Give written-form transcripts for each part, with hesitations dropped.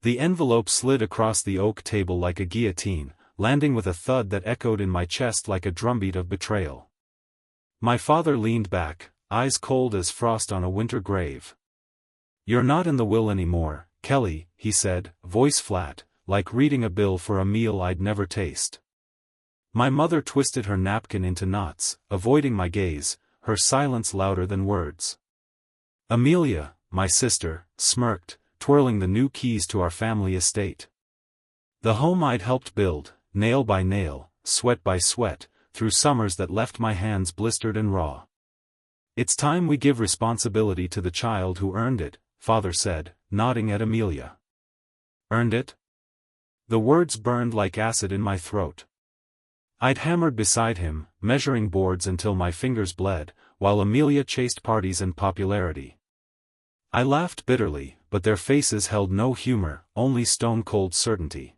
The envelope slid across the oak table like a guillotine, landing with a thud that echoed in my chest like a drumbeat of betrayal. My father leaned back, eyes cold as frost on a winter grave. "You're not in the will anymore, Kelly," he said, voice flat, like reading a bill for a meal I'd never taste. My mother twisted her napkin into knots, avoiding my gaze, her silence louder than words. Amelia, my sister, smirked, twirling the new keys to our family estate. The home I'd helped build, nail by nail, sweat by sweat, through summers that left my hands blistered and raw. "It's time we give responsibility to the child who earned it," Father said, nodding at Amelia. "Earned it?" The words burned like acid in my throat. I'd hammered beside him, measuring boards until my fingers bled, while Amelia chased parties and popularity. I laughed bitterly, but their faces held no humor, only stone-cold certainty.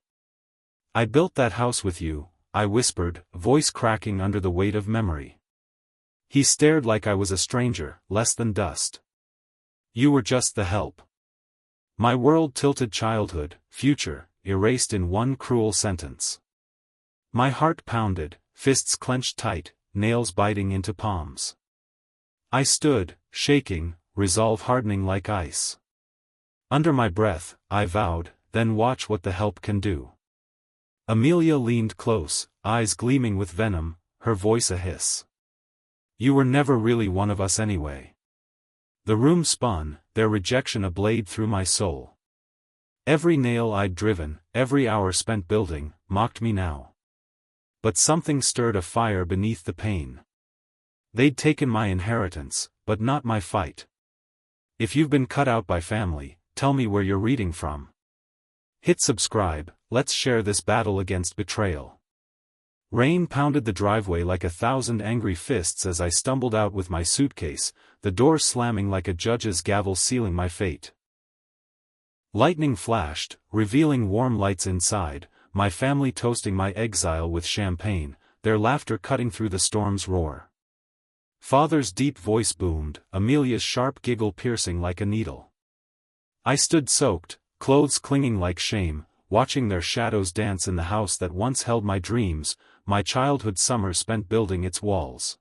"I built that house with you," I whispered, voice cracking under the weight of memory. He stared like I was a stranger, less than dust. "You were just the help." My world-tilted childhood, future, erased in one cruel sentence. My heart pounded, fists clenched tight, nails biting into palms. I stood, shaking, resolve hardening like ice. Under my breath, I vowed, "Then watch what the help can do." Amelia leaned close, eyes gleaming with venom, her voice a hiss. "You were never really one of us anyway." The room spun, their rejection a blade through my soul. Every nail I'd driven, every hour spent building, mocked me now. But something stirred a fire beneath the pain. They'd taken my inheritance, but not my fight. If you've been cut out by family, tell me where you're reading from. Hit subscribe, let's share this battle against betrayal. Rain pounded the driveway like 1,000 angry fists as I stumbled out with my suitcase, the door slamming like a judge's gavel sealing my fate. Lightning flashed, revealing warm lights inside, my family toasting my exile with champagne, their laughter cutting through the storm's roar. Father's deep voice boomed, Amelia's sharp giggle piercing like a needle. I stood soaked, clothes clinging like shame, watching their shadows dance in the house that once held my dreams, my childhood summer spent building its walls.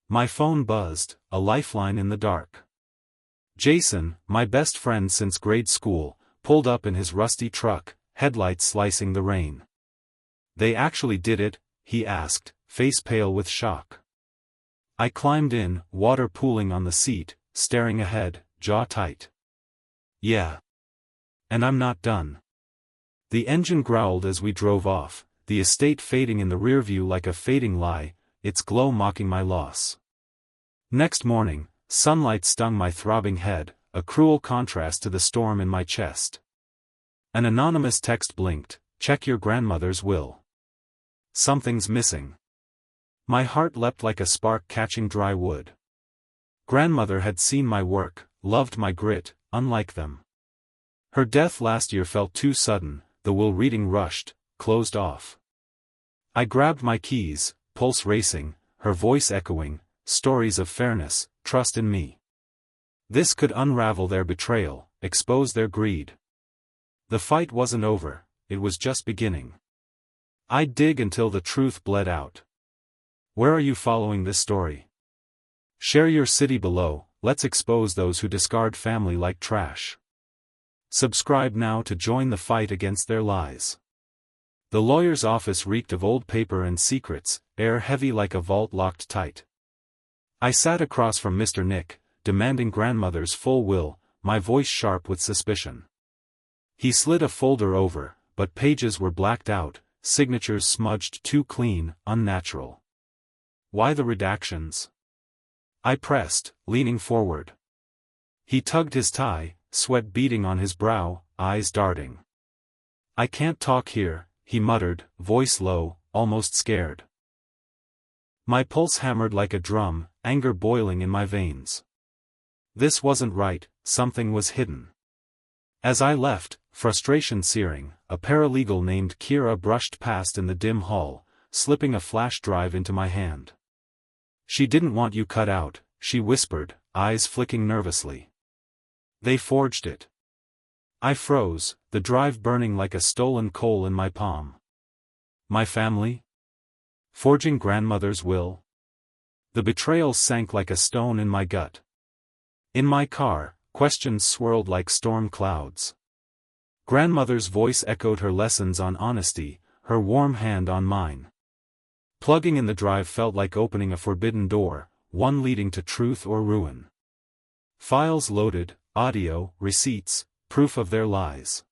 My phone buzzed, a lifeline in the dark. Jason, my best friend since grade school, pulled up in his rusty truck, headlights slicing the rain. "They actually did it?" he asked, face pale with shock. I climbed in, water pooling on the seat, staring ahead, jaw tight. "Yeah. And I'm not done." The engine growled as we drove off, the estate fading in the rearview like a fading lie, its glow mocking my loss. Next morning, sunlight stung my throbbing head, a cruel contrast to the storm in my chest. An anonymous text blinked, "Check your grandmother's will. Something's missing." My heart leapt like a spark catching dry wood. Grandmother had seen my work, loved my grit, unlike them. Her death last year felt too sudden, the will reading rushed, closed off. I grabbed my keys, pulse racing, her voice echoing, stories of fairness, trust in me. This could unravel their betrayal, expose their greed. The fight wasn't over, it was just beginning. I'd dig until the truth bled out. Where are you following this story? Share your city below, let's expose those who discard family like trash. Subscribe now to join the fight against their lies. The lawyer's office reeked of old paper and secrets, air heavy like a vault locked tight. I sat across from Mr. Nick, demanding grandmother's full will, my voice sharp with suspicion. He slid a folder over, but pages were blacked out, signatures smudged too clean, unnatural. "Why the redactions?" I pressed, leaning forward. He tugged his tie, sweat beading on his brow, eyes darting. "I can't talk here," he muttered, voice low, almost scared. My pulse hammered like a drum, anger boiling in my veins. This wasn't right, something was hidden. As I left, frustration searing, a paralegal named Kira brushed past in the dim hall, slipping a flash drive into my hand. "She didn't want you cut out," she whispered, eyes flicking nervously. "They forged it." I froze, the drive burning like a stolen coal in my palm. My family? Forging grandmother's will? The betrayal sank like a stone in my gut. In my car, questions swirled like storm clouds. Grandmother's voice echoed her lessons on honesty, her warm hand on mine. Plugging in the drive felt like opening a forbidden door, one leading to truth or ruin. Files loaded, audio, receipts, proof of their lies.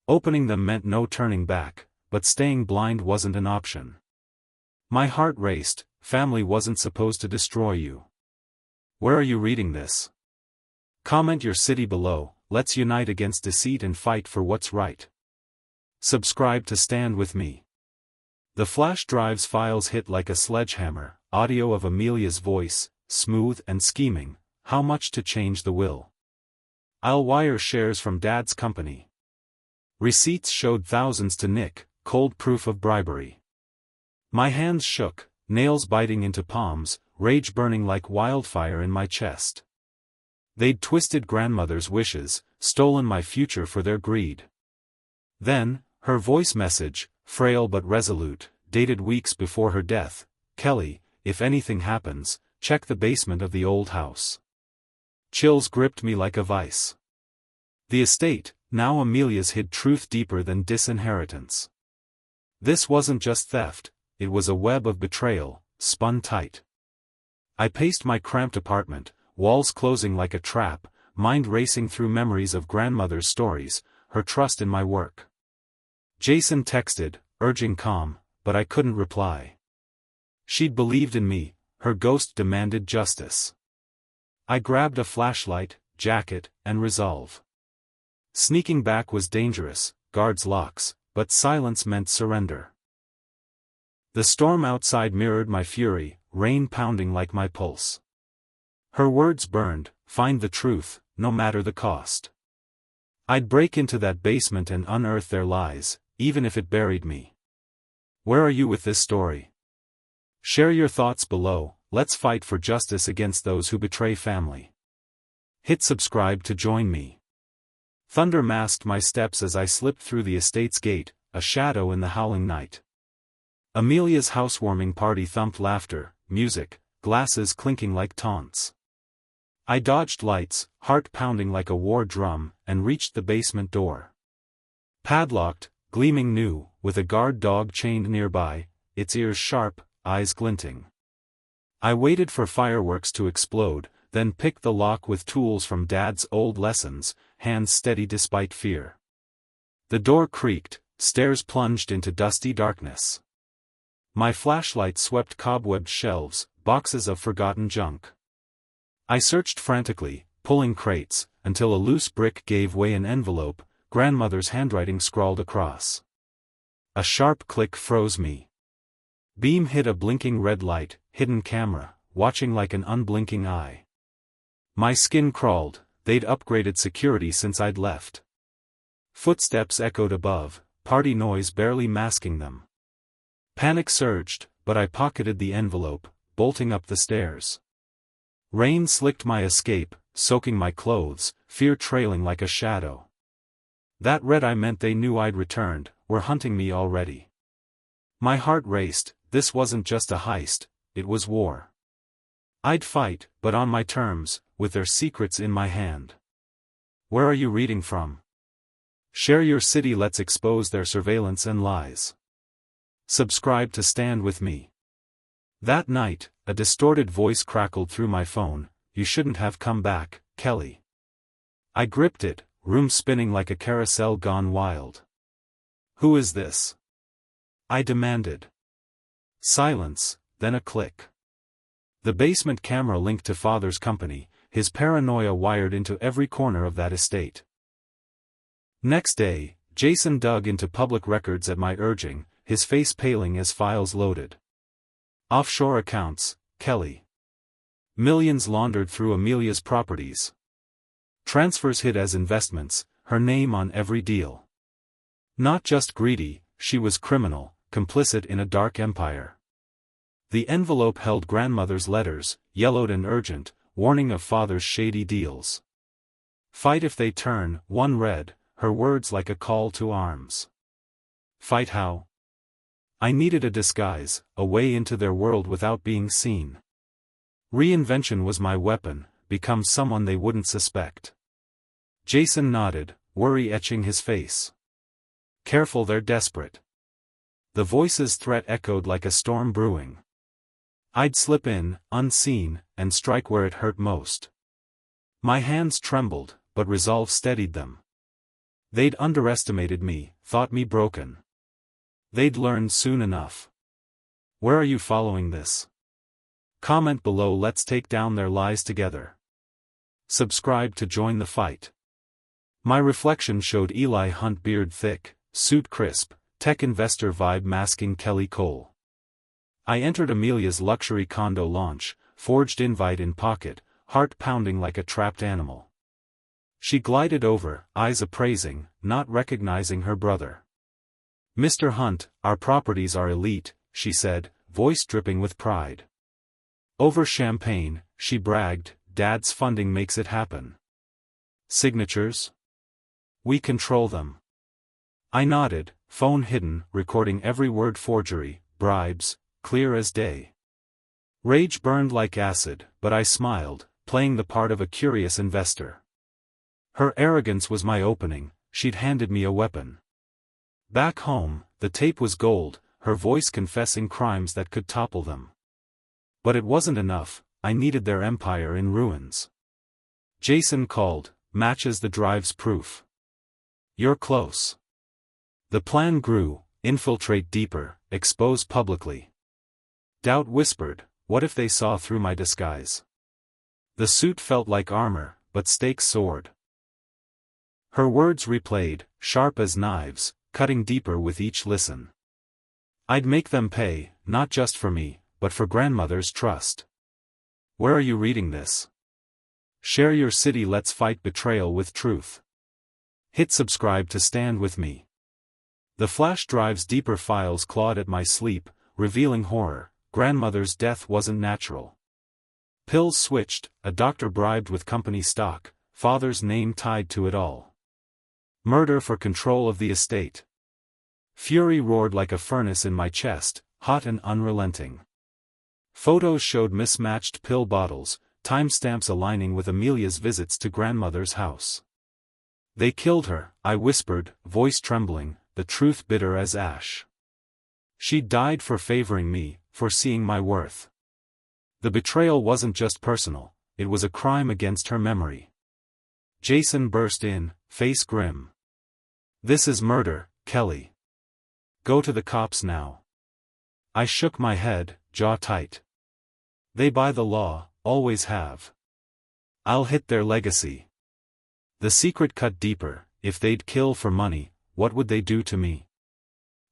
Opening them meant no turning back, but staying blind wasn't an option. My heart raced. Family wasn't supposed to destroy you. Where are you reading this? Comment your city below. Let's unite against deceit and fight for what's right. Subscribe to stand with me. The flash drive's files hit like a sledgehammer, audio of Amelia's voice, smooth and scheming, how much to change the will. I'll wire shares from Dad's company. Receipts showed thousands to Nick, cold proof of bribery. My hands shook, nails biting into palms, rage burning like wildfire in my chest. They'd twisted grandmother's wishes, stolen my future for their greed. Then, her voice message, frail but resolute, dated weeks before her death: Kelly, if anything happens, check the basement of the old house. Chills gripped me like a vice. The estate, now Amelia's, hid truth deeper than disinheritance. This wasn't just theft, it was a web of betrayal, spun tight. I paced my cramped apartment, walls closing like a trap, mind racing through memories of grandmother's stories, her trust in my work. Jason texted, urging calm, but I couldn't reply. She'd believed in me, her ghost demanded justice. I grabbed a flashlight, jacket, and resolve. Sneaking back was dangerous, guards' locks, but silence meant surrender. The storm outside mirrored my fury, rain pounding like my pulse. Her words burned, find the truth, no matter the cost. I'd break into that basement and unearth their lies, even if it buried me. Where are you with this story? Share your thoughts below. Let's fight for justice against those who betray family. Hit subscribe to join me. Thunder masked my steps as I slipped through the estate's gate, a shadow in the howling night. Amelia's housewarming party thumped, laughter, music, glasses clinking like taunts. I dodged lights, heart pounding like a war drum, and reached the basement door. Padlocked, gleaming new, with a guard dog chained nearby, its ears sharp, eyes glinting. I waited for fireworks to explode, then picked the lock with tools from Dad's old lessons, hands steady despite fear. The door creaked, stairs plunged into dusty darkness. My flashlight swept cobwebbed shelves, boxes of forgotten junk. I searched frantically, pulling crates, until a loose brick gave way, an envelope, grandmother's handwriting scrawled across. A sharp click froze me. Beam hit a blinking red light, hidden camera, watching like an unblinking eye. My skin crawled, they'd upgraded security since I'd left. Footsteps echoed above, party noise barely masking them. Panic surged, but I pocketed the envelope, bolting up the stairs. Rain slicked my escape, soaking my clothes, fear trailing like a shadow. That red eye meant they knew I'd returned, were hunting me already. My heart raced. This wasn't just a heist, it was war. I'd fight, but on my terms, with their secrets in my hand. Where are you reading from? Share your city. Let's expose their surveillance and lies. Subscribe to stand with me. That night, a distorted voice crackled through my phone, you shouldn't have come back, Kelly. I gripped it, room spinning like a carousel gone wild. Who is this? I demanded. Silence, then a click. The basement camera linked to Father's company, his paranoia wired into every corner of that estate. Next day, Jason dug into public records at my urging, his face paling as files loaded. Offshore accounts, Kelly. Millions laundered through Amelia's properties. Transfers hid as investments, her name on every deal. Not just greedy, she was criminal, complicit in a dark empire. The envelope held grandmother's letters, yellowed and urgent, warning of Father's shady deals. Fight if they turn, one read, her words like a call to arms. Fight how? I needed a disguise, a way into their world without being seen. Reinvention was my weapon, become someone they wouldn't suspect. Jason nodded, worry etching his face. Careful, they're desperate. The voice's threat echoed like a storm brewing. I'd slip in, unseen, and strike where it hurt most. My hands trembled, but resolve steadied them. They'd underestimated me, thought me broken. They'd learn soon enough. Where are you following this? Comment below, let's take down their lies together. Subscribe to join the fight. My reflection showed Eli Hunt, beard thick, suit crisp, tech investor vibe masking Kelly Cole. I entered Amelia's luxury condo launch, forged invite in pocket, heart pounding like a trapped animal. She glided over, eyes appraising, not recognizing her brother. Mr. Hunt, our properties are elite, she said, voice dripping with pride. Over champagne, she bragged, Dad's funding makes it happen. Signatures? We control them. I nodded, phone hidden, recording every word. Forgery, bribes, clear as day. Rage burned like acid, but I smiled, playing the part of a curious investor. Her arrogance was my opening, she'd handed me a weapon. Back home, the tape was gold, her voice confessing crimes that could topple them. But it wasn't enough, I needed their empire in ruins. Jason called, matches the drive's proof. You're close. The plan grew, infiltrate deeper, expose publicly. Doubt whispered, what if they saw through my disguise? The suit felt like armor, but stakes soared. Her words replayed, sharp as knives, cutting deeper with each listen. I'd make them pay, not just for me, but for grandmother's trust. Where are you reading this? Share your city, let's fight betrayal with truth. Hit subscribe to stand with me. The flash drive's deeper files clawed at my sleep, revealing horror. Grandmother's death wasn't natural. Pills switched, a doctor bribed with company stock, father's name tied to it all. Murder for control of the estate. Fury roared like a furnace in my chest, hot and unrelenting. Photos showed mismatched pill bottles, timestamps aligning with Amelia's visits to grandmother's house. They killed her, I whispered, voice trembling, the truth bitter as ash. She died for favoring me, for seeing my worth. The betrayal wasn't just personal, it was a crime against her memory. Jason burst in, face grim. This is murder, Kelly. Go to the cops now. I shook my head, jaw tight. They buy the law, always have. I'll hit their legacy. The secret cut deeper, if they'd kill for money, what would they do to me?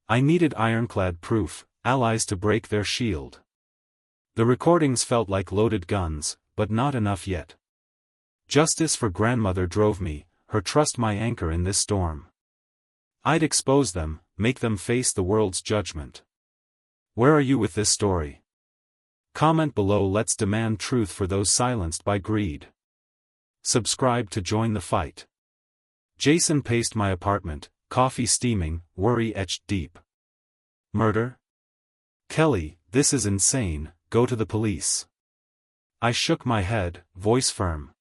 I needed ironclad proof, allies to break their shield. The recordings felt like loaded guns, but not enough yet. Justice for grandmother drove me, her trust my anchor in this storm. I'd expose them, make them face the world's judgment. Where are you with this story? Comment below, let's demand truth for those silenced by greed. Subscribe to join the fight. Jason paced my apartment, coffee steaming, worry etched deep. Murder? Kelly, this is insane, go to the police. I shook my head, voice firm.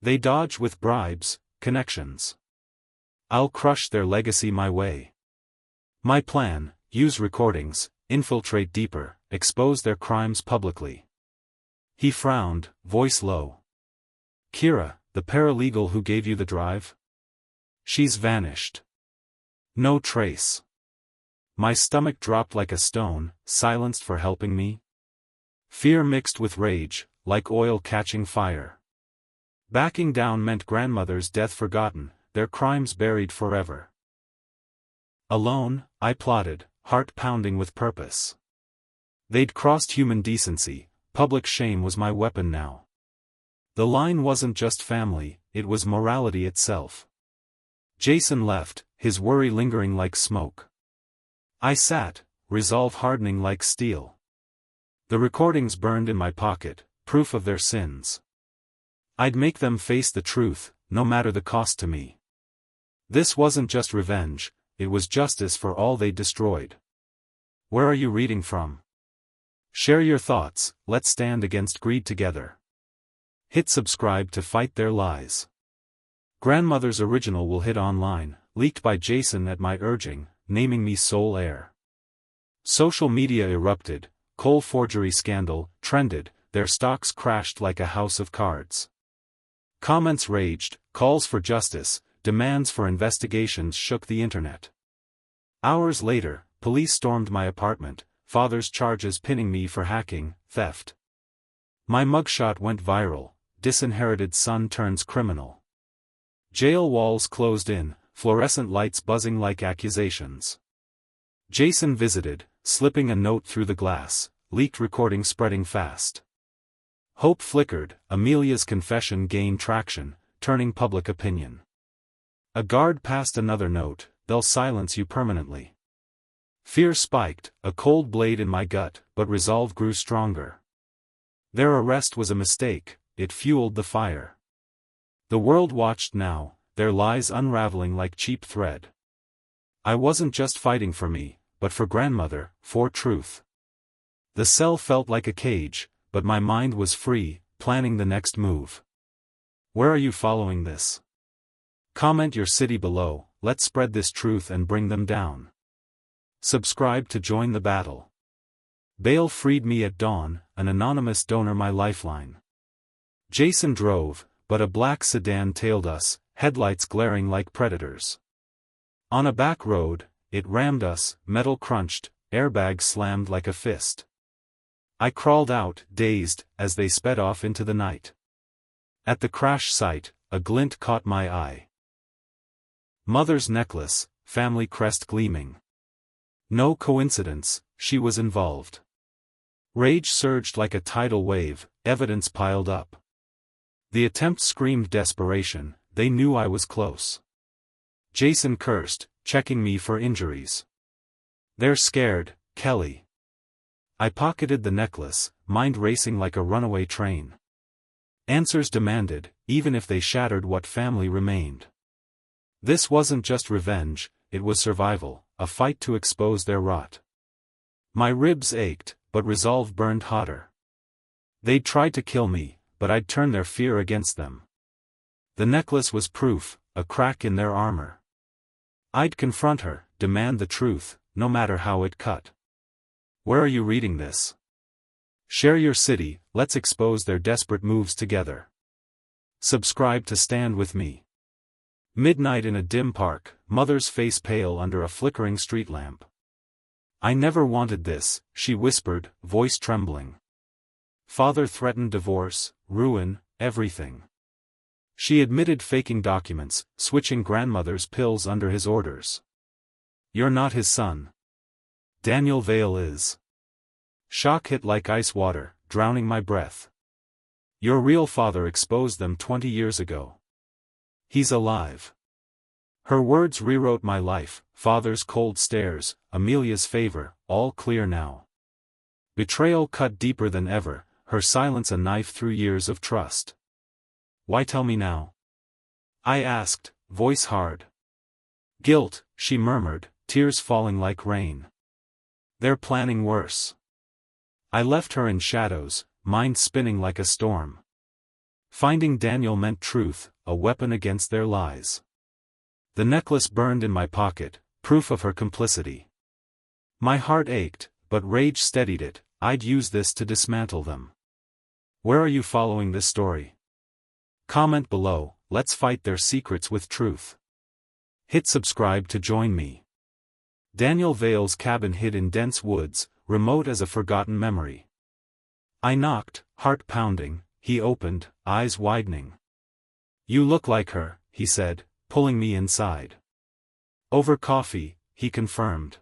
They dodge with bribes, connections. I'll crush their legacy my way. My plan, use recordings, infiltrate deeper, expose their crimes publicly. He frowned, voice low. Kira, the paralegal who gave you the drive? She's vanished. No trace. My stomach dropped like a stone, silenced for helping me. Fear mixed with rage, like oil catching fire. Backing down meant grandmother's death forgotten, their crimes buried forever. Alone, I plotted, heart pounding with purpose. They'd crossed human decency, public shame was my weapon now. The line wasn't just family, it was morality itself. Jason left, his worry lingering like smoke. I sat, resolve hardening like steel. The recordings burned in my pocket, proof of their sins. I'd make them face the truth, no matter the cost to me. This wasn't just revenge, it was justice for all they destroyed. Where are you reading from? Share your thoughts, let's stand against greed together. Hit subscribe to fight their lies. Grandmother's original will hit online, leaked by Jason at my urging, naming me sole heir. Social media erupted, coal forgery scandal, trended, their stocks crashed like a house of cards. Comments raged, calls for justice, demands for investigations shook the internet. Hours later, police stormed my apartment, father's charges pinning me for hacking, theft. My mugshot went viral, disinherited son turns criminal. Jail walls closed in, fluorescent lights buzzing like accusations. Jason visited, slipping a note through the glass, leaked recording spreading fast. Hope flickered, Amelia's confession gained traction, turning public opinion. A guard passed another note, they'll silence you permanently. Fear spiked, a cold blade in my gut, but resolve grew stronger. Their arrest was a mistake, it fueled the fire. The world watched now, their lies unraveling like cheap thread. I wasn't just fighting for me, but for grandmother, for truth. The cell felt like a cage, but my mind was free, planning the next move. Where are you following this? Comment your city below, let's spread this truth and bring them down. Subscribe to join the battle. Bail freed me at dawn, an anonymous donor my lifeline. Jason drove, but a black sedan tailed us, headlights glaring like predators. On a back road, it rammed us, metal crunched, airbags slammed like a fist. I crawled out, dazed, as they sped off into the night. At the crash site, a glint caught my eye. Mother's necklace, family crest gleaming. No coincidence, she was involved. Rage surged like a tidal wave, evidence piled up. The attempt screamed desperation, they knew I was close. Jason cursed, checking me for injuries. They're scared, Kelly. I pocketed the necklace, mind racing like a runaway train. Answers demanded, even if they shattered what family remained. This wasn't just revenge, it was survival, a fight to expose their rot. My ribs ached, but resolve burned hotter. They'd tried to kill me, but I'd turn their fear against them. The necklace was proof, a crack in their armor. I'd confront her, demand the truth, no matter how it cut. Where are you reading this? Share your city, let's expose their desperate moves together. Subscribe to stand with me. Midnight in a dim park, mother's face pale under a flickering street lamp. I never wanted this, she whispered, voice trembling. Father threatened divorce, ruin, everything. She admitted faking documents, switching grandmother's pills under his orders. You're not his son. Daniel Vale is. Shock hit like ice water, drowning my breath. Your real father exposed them 20 years ago. He's alive. Her words rewrote my life, father's cold stares, Amelia's favor, all clear now. Betrayal cut deeper than ever, her silence a knife through years of trust. Why tell me now? I asked, voice hard. Guilt, she murmured, tears falling like rain. They're planning worse. I left her in shadows, mind spinning like a storm. Finding Daniel meant truth, a weapon against their lies. The necklace burned in my pocket, proof of her complicity. My heart ached, but rage steadied it, I'd use this to dismantle them. Where are you following this story? Comment below, let's fight their secrets with truth. Hit subscribe to join me. Daniel Vale's cabin hid in dense woods, remote as a forgotten memory. I knocked, heart pounding, he opened, eyes widening. You look like her, he said, pulling me inside. Over coffee, he confirmed.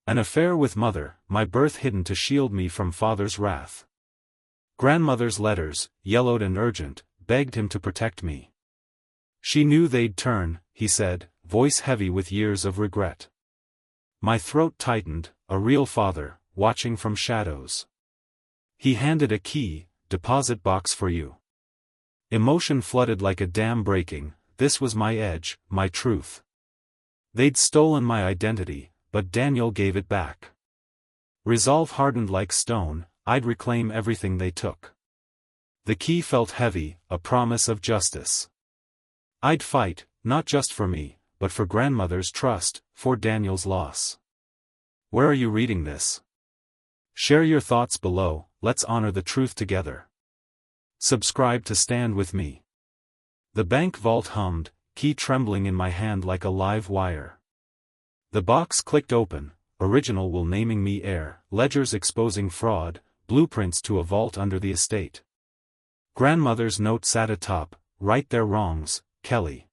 An affair with mother, my birth hidden to shield me from father's wrath. Grandmother's letters, yellowed and urgent, begged him to protect me. She knew they'd turn, he said, voice heavy with years of regret. My throat tightened, a real father, watching from shadows. He handed a key, deposit box for you. Emotion flooded like a dam breaking, this was my edge, my truth. They'd stolen my identity, but Daniel gave it back. Resolve hardened like stone, I'd reclaim everything they took. The key felt heavy, a promise of justice. I'd fight, not just for me, but for grandmother's trust, for Daniel's loss. Where are you reading this? Share your thoughts below, let's honor the truth together. Subscribe to stand with me. The bank vault hummed, key trembling in my hand like a live wire. The box clicked open, original will naming me heir, ledgers exposing fraud, blueprints to a vault under the estate. Grandmother's note sat atop, right their wrongs, Kelly.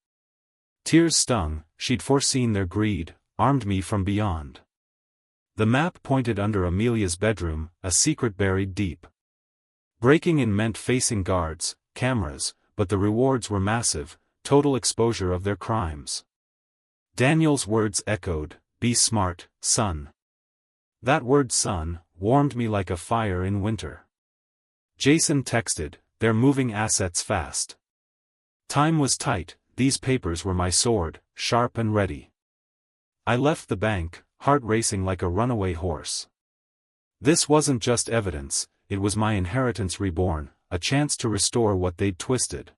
Tears stung, she'd foreseen their greed, armed me from beyond. The map pointed under Amelia's bedroom, a secret buried deep. Breaking in meant facing guards, cameras, but the rewards were massive, total exposure of their crimes. Daniel's words echoed, "Be smart, son." That word son warmed me like a fire in winter. Jason texted, "They're moving assets fast." Time was tight, these papers were my sword, sharp and ready. I left the bank, heart racing like a runaway horse. This wasn't just evidence, it was my inheritance reborn, a chance to restore what they'd twisted.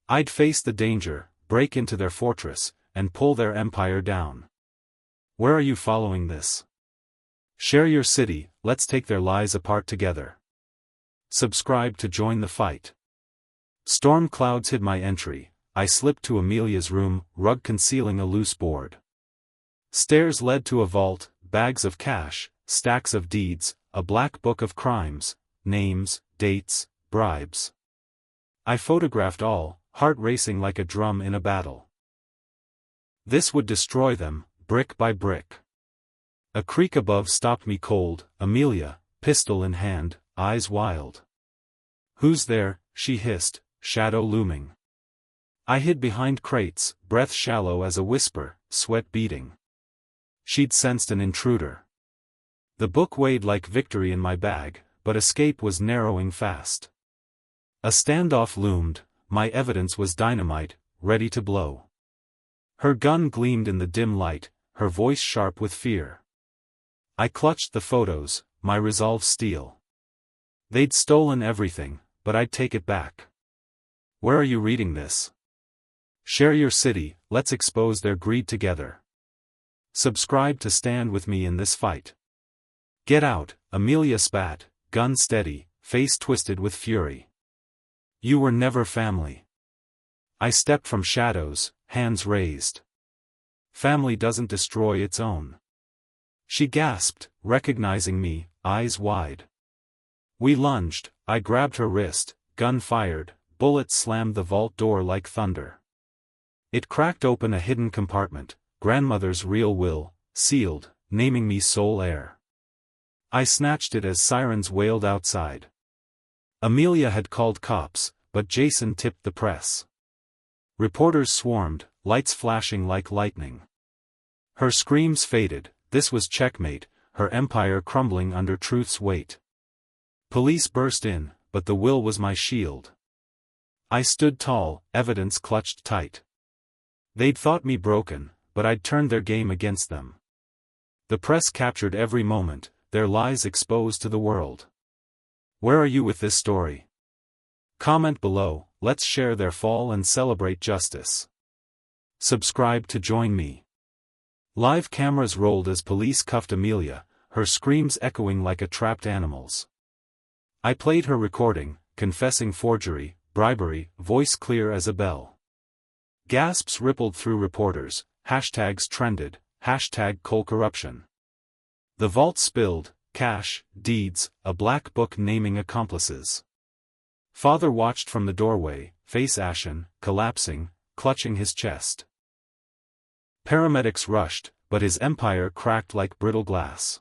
I'd face the danger, break into their fortress, and pull their empire down. Where are you following this? Share your city, let's take their lies apart together. Subscribe to join the fight. Storm clouds hid my entry, I slipped to Amelia's room, rug concealing a loose board. Stairs led to a vault, bags of cash, stacks of deeds, a black book of crimes, names, dates, bribes. I photographed all, heart racing like a drum in a battle. This would destroy them, brick by brick. A creak above stopped me cold, Amelia, pistol in hand, eyes wild. "Who's there?" she hissed, shadow looming. I hid behind crates, breath shallow as a whisper, sweat beating. She'd sensed an intruder. The book weighed like victory in my bag, but escape was narrowing fast. A standoff loomed, my evidence was dynamite, ready to blow. Her gun gleamed in the dim light, her voice sharp with fear. I clutched the photos, my resolve steel. They'd stolen everything, but I'd take it back. Where are you reading this? Share your city, let's expose their greed together. Subscribe to stand with me in this fight. Get out, Amelia spat, gun steady, face twisted with fury. You were never family. I stepped from shadows, hands raised. Family doesn't destroy its own. She gasped, recognizing me, eyes wide. We lunged, I grabbed her wrist, gun fired, bullet slammed the vault door like thunder. It cracked open a hidden compartment, grandmother's real will, sealed, naming me sole heir. I snatched it as sirens wailed outside. Amelia had called cops, but Jason tipped the press. Reporters swarmed, lights flashing like lightning. Her screams faded, this was checkmate, her empire crumbling under truth's weight. Police burst in, but the will was my shield. I stood tall, evidence clutched tight. They'd thought me broken, but I'd turned their game against them. The press captured every moment, their lies exposed to the world. Where are you with this story? Comment below, let's share their fall and celebrate justice. Subscribe to join me. Live cameras rolled as police cuffed Amelia, her screams echoing like a trapped animal's. I played her recording, confessing forgery, bribery, voice clear as a bell. Gasps rippled through reporters, hashtags trended, hashtag coal corruption. The vault spilled, cash, deeds, a black book naming accomplices. Father watched from the doorway, face ashen, collapsing, clutching his chest. Paramedics rushed, but his empire cracked like brittle glass.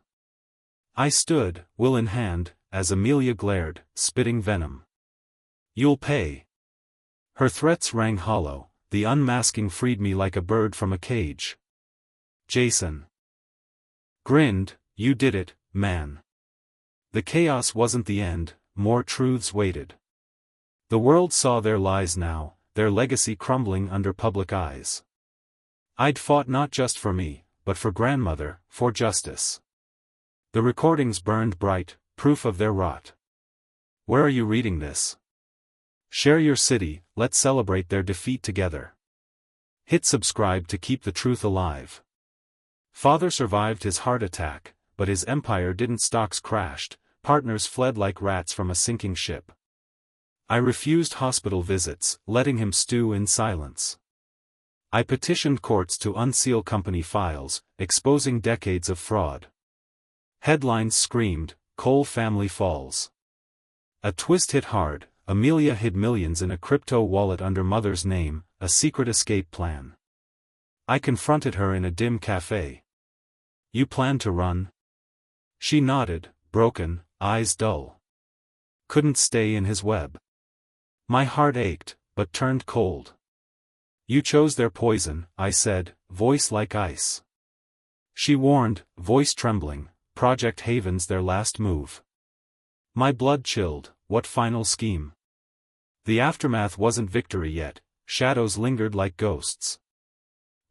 I stood, will in hand, as Amelia glared, spitting venom. You'll pay. Her threats rang hollow, the unmasking freed me like a bird from a cage. Jason grinned, you did it, man. The chaos wasn't the end, more truths waited. The world saw their lies now, their legacy crumbling under public eyes. I'd fought not just for me, but for grandmother, for justice. The recordings burned bright, proof of their rot. Where are you reading this? Share your city, let's celebrate their defeat together. Hit subscribe to keep the truth alive. Father survived his heart attack, but his empire didn't. Stocks crashed, partners fled like rats from a sinking ship. I refused hospital visits, letting him stew in silence. I petitioned courts to unseal company files, exposing decades of fraud. Headlines screamed, "Cole family falls." A twist hit hard. Amelia hid millions in a crypto wallet under mother's name, a secret escape plan. I confronted her in a dim cafe. "You plan to run?" She nodded, broken, eyes dull. Couldn't stay in his web. My heart ached, but turned cold. "You chose their poison," I said, voice like ice. She warned, voice trembling, Project Haven's their last move. My blood chilled. What final scheme? The aftermath wasn't victory yet, shadows lingered like ghosts.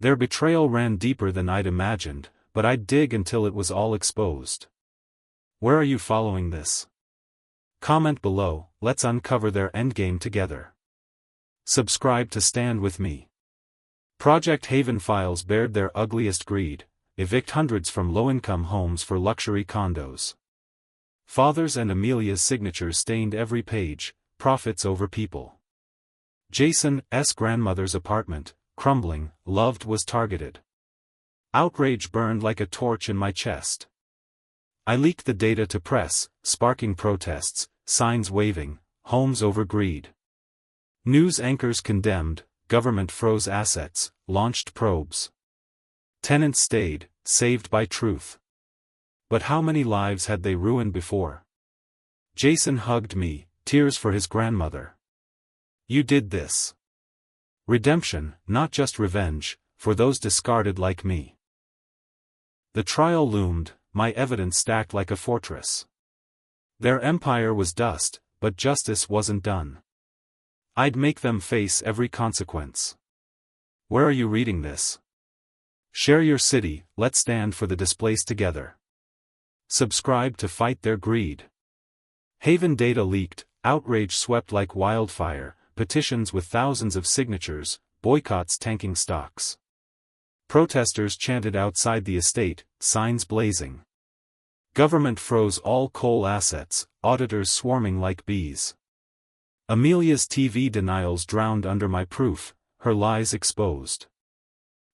Their betrayal ran deeper than I'd imagined, but I'd dig until it was all exposed. Where are you following this? Comment below, let's uncover their endgame together. Subscribe to stand with me. Project Haven files bared their ugliest greed, evict hundreds from low-income homes for luxury condos. Father's and Amelia's signatures stained every page, profits over people. Jason's grandmother's apartment, crumbling, loved was targeted. Outrage burned like a torch in my chest. I leaked the data to press, sparking protests, signs waving, homes over greed. News anchors condemned, government froze assets, launched probes. Tenants stayed, saved by truth. But how many lives had they ruined before? Jason hugged me, tears for his grandmother. You did this. Redemption, not just revenge, for those discarded like me. The trial loomed, my evidence stacked like a fortress. Their empire was dust, but justice wasn't done. I'd make them face every consequence. Where are you reading this? Share your city, let's stand for the displaced together. Subscribe to fight their greed. Haven data leaked, outrage swept like wildfire, petitions with thousands of signatures, boycotts tanking stocks. Protesters chanted outside the estate, signs blazing. Government froze all coal assets, auditors swarming like bees. Amelia's TV denials drowned under my proof, her lies exposed.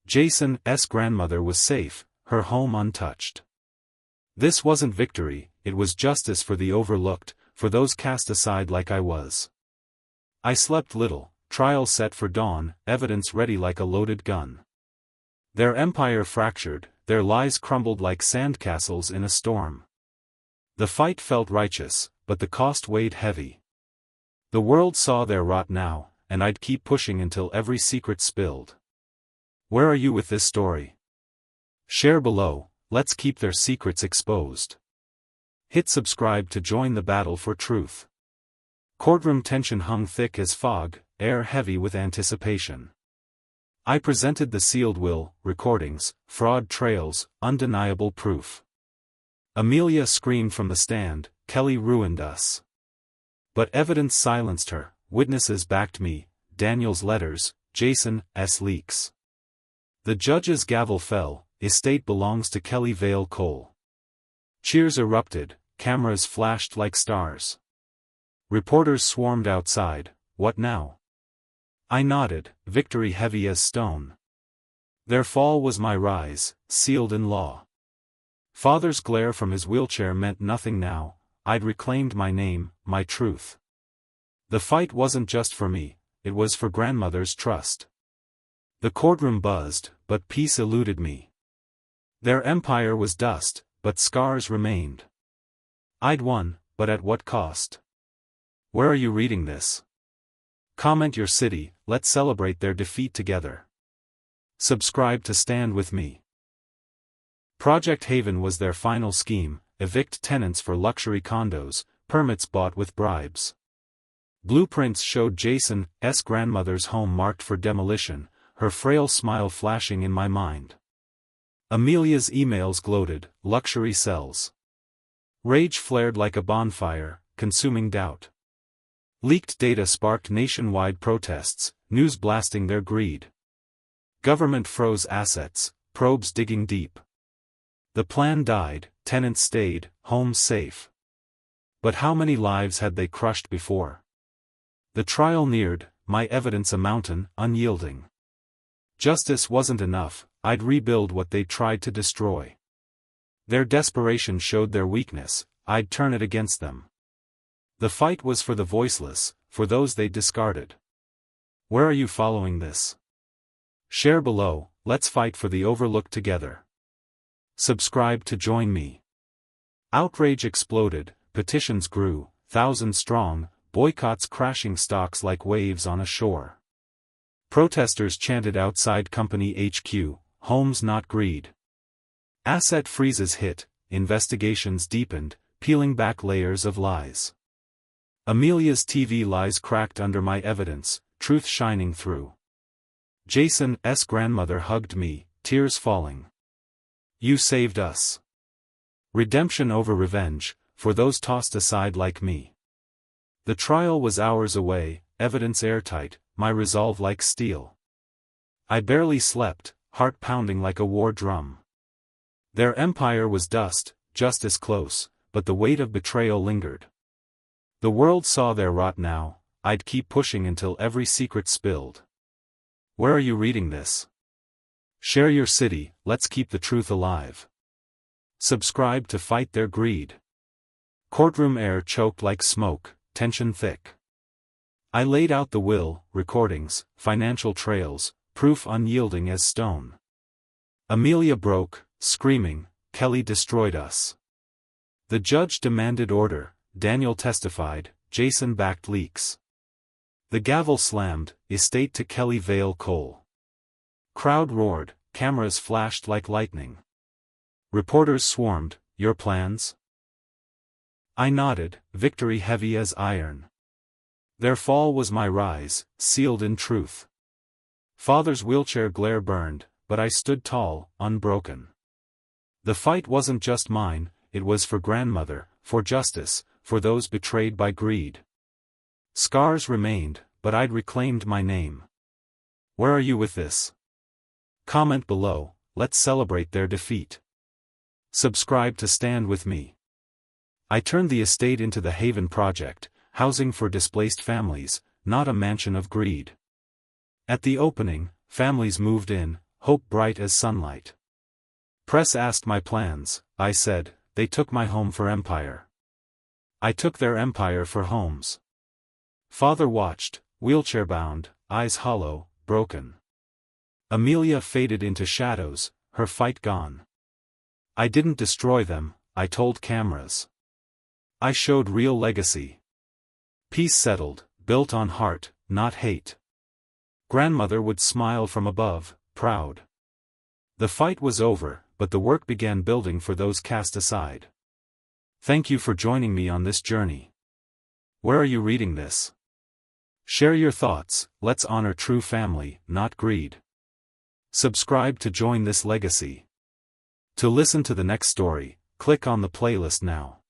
Jason's grandmother was safe, her home untouched. This wasn't victory, it was justice for the overlooked, for those cast aside like I was. I slept little, trial set for dawn, evidence ready like a loaded gun. Their empire fractured, their lies crumbled like sandcastles in a storm. The fight felt righteous, but the cost weighed heavy. The world saw their rot now, and I'd keep pushing until every secret spilled. Where are you with this story? Share below, let's keep their secrets exposed. Hit subscribe to join the battle for truth. Courtroom tension hung thick as fog, air heavy with anticipation. I presented the sealed will, recordings, fraud trails, undeniable proof. Amelia screamed from the stand, "Kelly ruined us." But evidence silenced her, witnesses backed me, Daniel's letters, Jason's leaks. The judge's gavel fell, estate belongs to Kelly Vale Cole. Cheers erupted, cameras flashed like stars. Reporters swarmed outside, what now? I nodded, victory heavy as stone. Their fall was my rise, sealed in law. Father's glare from his wheelchair meant nothing now, I'd reclaimed my name, my truth. The fight wasn't just for me, it was for grandmother's trust. The courtroom buzzed, but peace eluded me. Their empire was dust, but scars remained. I'd won, but at what cost? Where are you reading this? Comment your city, let's celebrate their defeat together. Subscribe to stand with me. Project Haven was their final scheme, evict tenants for luxury condos, permits bought with bribes. Blueprints showed Jason's grandmother's home marked for demolition, her frail smile flashing in my mind. Amelia's emails gloated, luxury cells. Rage flared like a bonfire, consuming doubt. Leaked data sparked nationwide protests, news blasting their greed. Government froze assets, probes digging deep. The plan died, tenants stayed, homes safe. But how many lives had they crushed before? The trial neared, my evidence a mountain, unyielding. Justice wasn't enough, I'd rebuild what they tried to destroy. Their desperation showed their weakness, I'd turn it against them. The fight was for the voiceless, for those they discarded. Where are you following this? Share below, let's fight for the overlooked together. Subscribe to join me. Outrage exploded, petitions grew, thousands strong, boycotts crashing stocks like waves on a shore. Protesters chanted outside company HQ, homes not greed. Asset freezes hit, investigations deepened, peeling back layers of lies. Amelia's TV lies cracked under my evidence, truth shining through. Jason's grandmother hugged me, tears falling. You saved us. Redemption over revenge, for those tossed aside like me. The trial was hours away, evidence airtight, my resolve like steel. I barely slept, heart pounding like a war drum. Their empire was dust, justice close, but the weight of betrayal lingered. The world saw their rot now, I'd keep pushing until every secret spilled. Where are you reading this? Share your city, let's keep the truth alive. Subscribe to fight their greed. Courtroom air choked like smoke, tension thick. I laid out the will, recordings, financial trails, proof unyielding as stone. Amelia broke, screaming, Kelly destroyed us. The judge demanded order, Daniel testified, Jason backed leaks. The gavel slammed, estate to Kelly Vale Cole. Crowd roared, cameras flashed like lightning. Reporters swarmed, your plans? I nodded, victory heavy as iron. Their fall was my rise, sealed in truth. Father's wheelchair glare burned, but I stood tall, unbroken. The fight wasn't just mine, it was for grandmother, for justice, for those betrayed by greed. Scars remained, but I'd reclaimed my name. Where are you with this? Comment below, let's celebrate their defeat. Subscribe to stand with me. I turned the estate into the Haven Project, housing for displaced families, not a mansion of greed. At the opening, families moved in, hope bright as sunlight. Press asked my plans, I said, they took my home for empire. I took their empire for homes. Father watched, wheelchair-bound, eyes hollow, broken. Amelia faded into shadows, her fight gone. I didn't destroy them, I told cameras. I showed real legacy. Peace settled, built on heart, not hate. Grandmother would smile from above, proud. The fight was over, but the work began building for those cast aside. Thank you for joining me on this journey. Where are you reading this? Share your thoughts, let's honor true family, not greed. Subscribe to join this legacy. To listen to the next story, click on the playlist now.